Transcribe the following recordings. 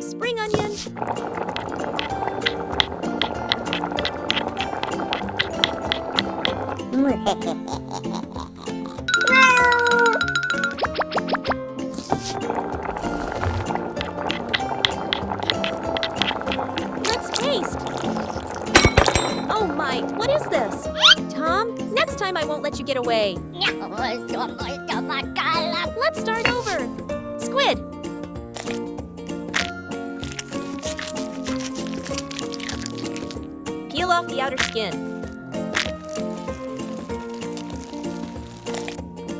spring onion, let's taste. Oh my, what is this? Tom, next time I won't let you get away. Let's start over. Squid. Peel off the outer skin.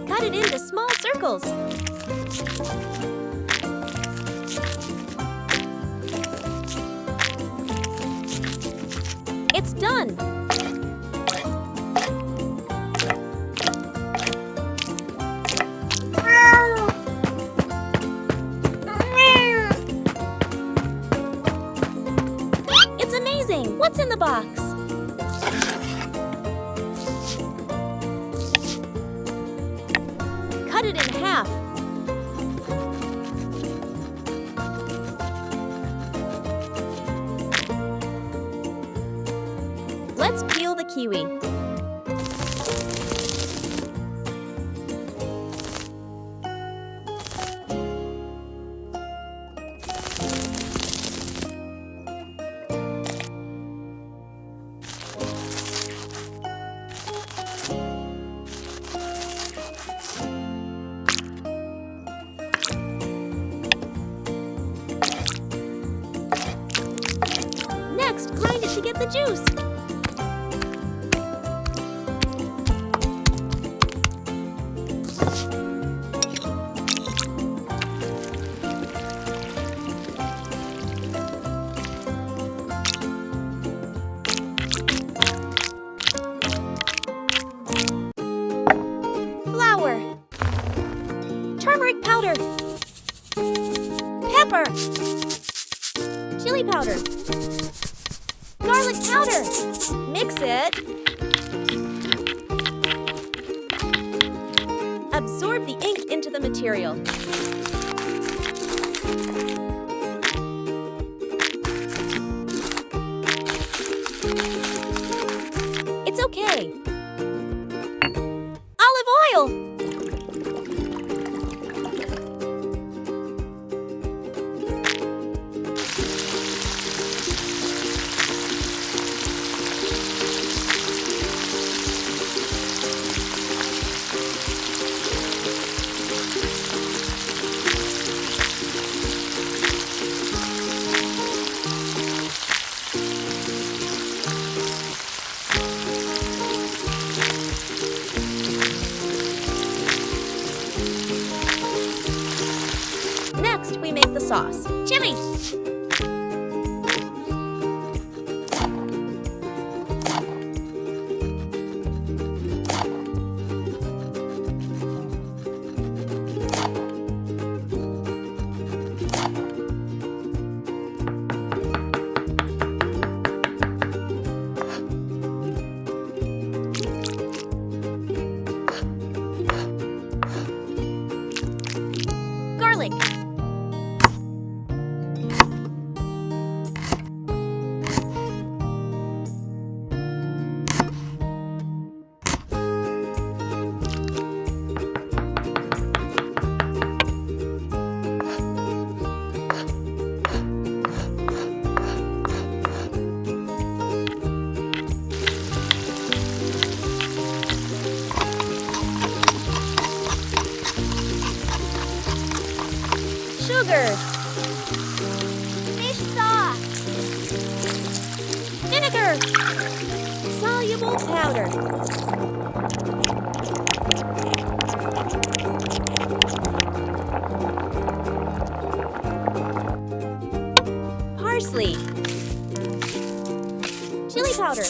Cut it into small circles. It's done. It's amazing. What's in the box? Cut it in half. Let's peel the kiwi. Next, grind it to get the juice. Flour, turmeric powder, pepper, chili powder, garlic powder. Mix it. Absorb the ink into the material. It's okay. Olive oil. Next, we make the sauce. Chili. Garlic. Sugar. Fish sauce. Vinegar. Soluble powder. Parsley. Chili powder.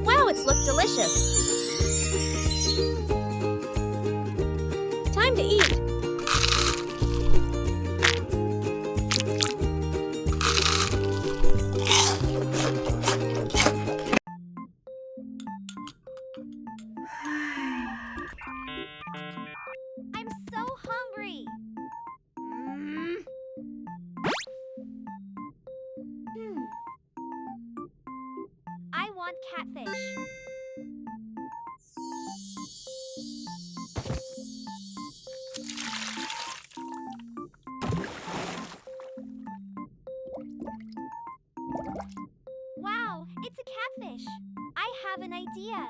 Wow, it looks delicious. Time to eat. I'm so hungry. have an idea.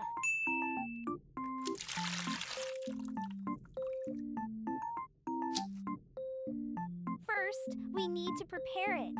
First, we need to prepare it.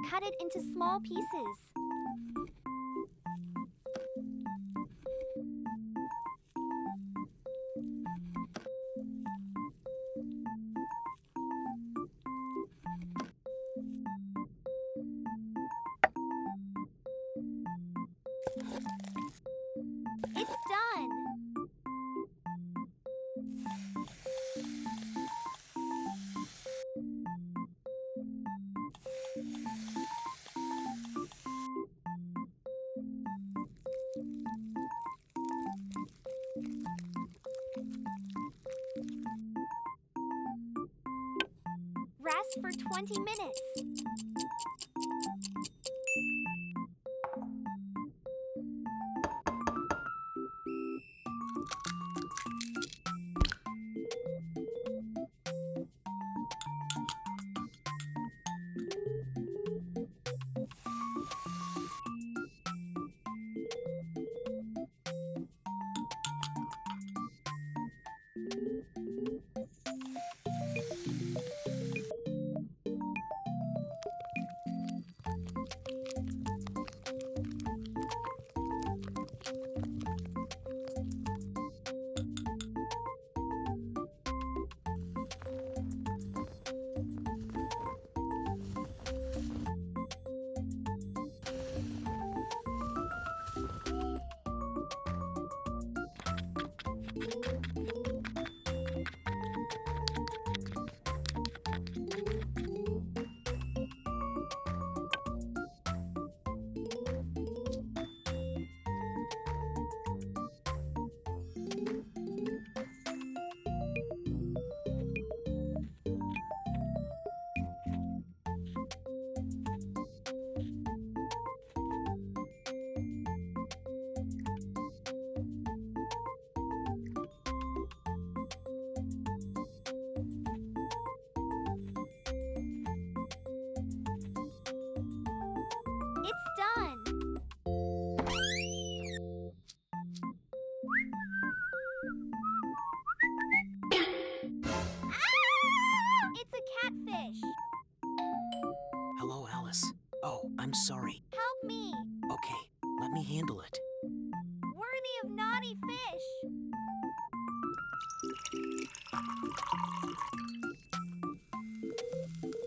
Cut it into small pieces. It's done. Rest for 20 minutes. It's done. Ah! It's a catfish. Hello, Alice. Oh, I'm sorry. Help me. Okay, let me handle it. Worthy of naughty fish.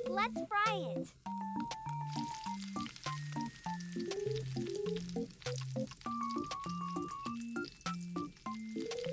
Let's fry it.